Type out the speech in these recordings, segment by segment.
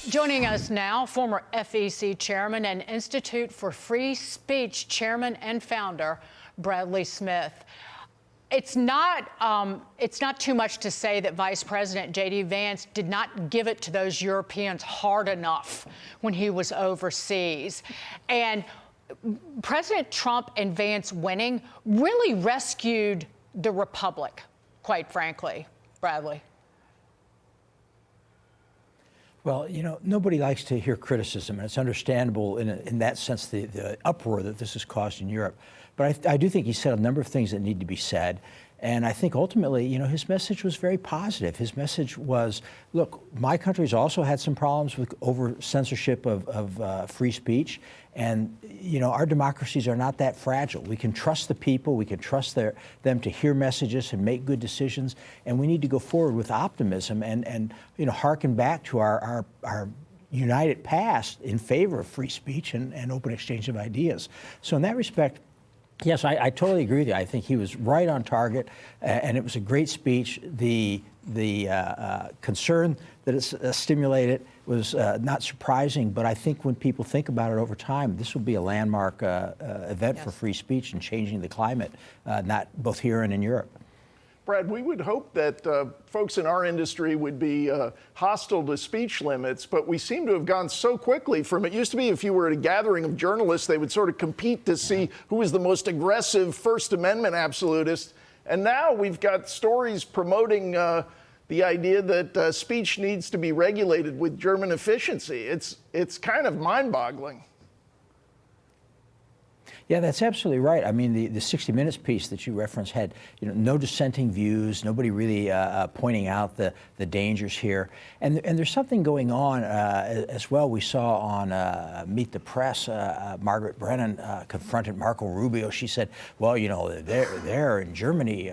Joining us now, former FEC chairman and Institute for Free Speech chairman and founder, Bradley Smith. It's not too much to say that Vice President JD Vance did not give it to those Europeans hard enough when he was overseas. And President Trump and Vance winning really rescued the republic, quite frankly, Bradley. Well, you know, nobody likes to hear criticism, and it's understandable in that sense, the uproar that this has caused in Europe. But I do think he said a number of things that need to be said. And I think ultimately, you know, his message was very positive. His message was, look, my country's also had some problems with over censorship of free speech. And, you know, our democracies are not that fragile. We can trust the people. We can trust them to hear messages and make good decisions. And we need to go forward with optimism and you know, hearken back to our united past in favor of free speech and open exchange of ideas. So in that respect, yes, I totally agree with you. I think he was right on target, and it was a great speech. The concern that it stimulated was not surprising, but I think when people think about it over time, this will be a landmark event for free speech and changing the climate, not both here and in Europe. Brad, we would hope that folks in our industry would be hostile to speech limits, but we seem to have gone so quickly from it used to be if you were at a gathering of journalists, they would sort of compete to see who was the most aggressive First Amendment absolutist. And now we've got stories promoting the idea that speech needs to be regulated with German efficiency. It's kind of mind-boggling. Yeah, that's absolutely right. I mean, the 60 Minutes piece that you referenced had, you know, no dissenting views, nobody really pointing out the dangers here. And there's something going on as well. We saw on Meet the Press, Margaret Brennan confronted Marco Rubio. She said, well, you know, there in Germany,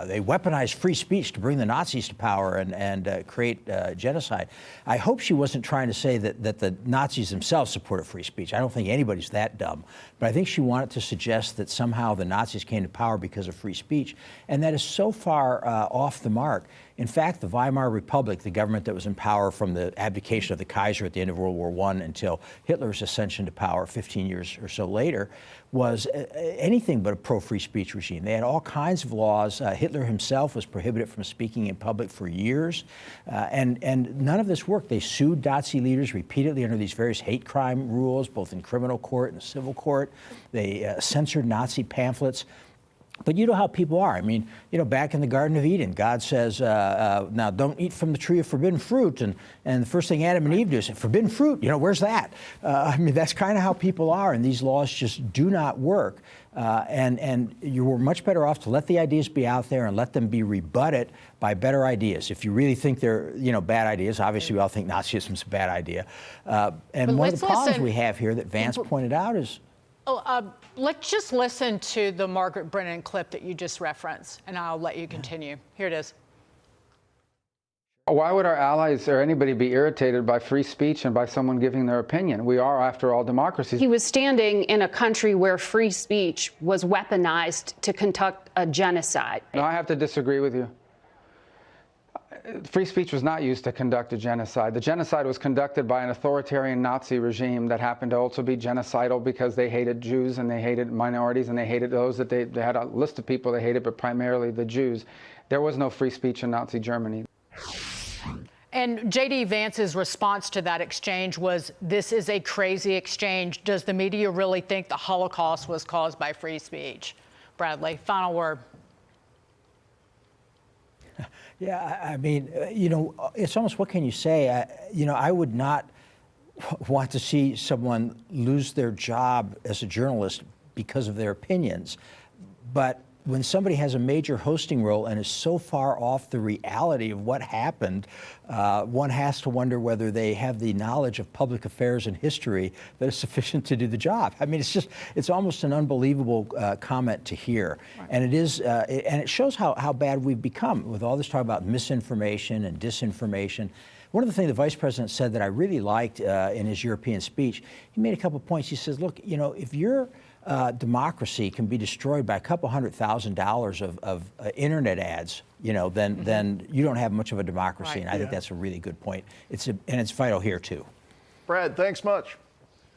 they weaponized free speech to bring the Nazis to power and create genocide. I hope she wasn't trying to say that the Nazis themselves supported free speech. I don't think anybody's that dumb. But I think she wanted to suggest that somehow the Nazis came to power because of free speech, and that is so far off the mark. In fact, the Weimar Republic, the government that was in power from the abdication of the Kaiser at the end of World War I until Hitler's ascension to power 15 years or so later, was anything but a pro-free speech regime. They had all kinds of laws. Hitler himself was prohibited from speaking in public for years, and none of this worked. They sued Nazi leaders repeatedly under these various hate crime rules, both in criminal court and civil court. They censored Nazi pamphlets. But you know how people are. I mean, you know, back in the Garden of Eden, God says, now don't eat from the tree of forbidden fruit. And the first thing Adam and Eve do is say, forbidden fruit, you know, where's that? I mean, that's kind of how people are. And these laws just do not work. And you were much better off to let the ideas be out there and let them be rebutted by better ideas. If you really think they're, you know, bad ideas, obviously we all think Nazism's a bad idea. And one of the problems we have here that Vance pointed out is, let's just listen to the Margaret Brennan clip that you just referenced, and I'll let you continue. Here it is. Why would our allies or anybody be irritated by free speech and by someone giving their opinion? We are, after all, democracies. He was standing in a country where free speech was weaponized to conduct a genocide. No, I have to disagree with you. Free speech was not used to conduct a genocide. The genocide was conducted by an authoritarian Nazi regime that happened to also be genocidal because they hated Jews and they hated minorities and they hated those that they had a list of people they hated, but primarily the Jews. There was no free speech in Nazi Germany. And J.D. Vance's response to that exchange was, this is a crazy exchange. Does the media really think the Holocaust was caused by free speech? Bradley, final word. yeah, I mean, you know, it's almost, what can you say? You know, I would not want to see someone lose their job as a journalist because of their opinions. But when somebody has a major hosting role and is so far off the reality of what happened, one has to wonder whether they have the knowledge of public affairs and history that is sufficient to do the job. I mean, it's almost an unbelievable comment to hear. Right. And it is, and it shows how bad we've become with all this talk about misinformation and disinformation. One of the things the Vice President said that I really liked in his European speech, he made a couple of points. He says, look, you know, if you're democracy can be destroyed by a couple $100,000 of internet ads, then you don't have much of a democracy. Right. And I think that's a really good point. And it's vital here too. Brad, thanks much.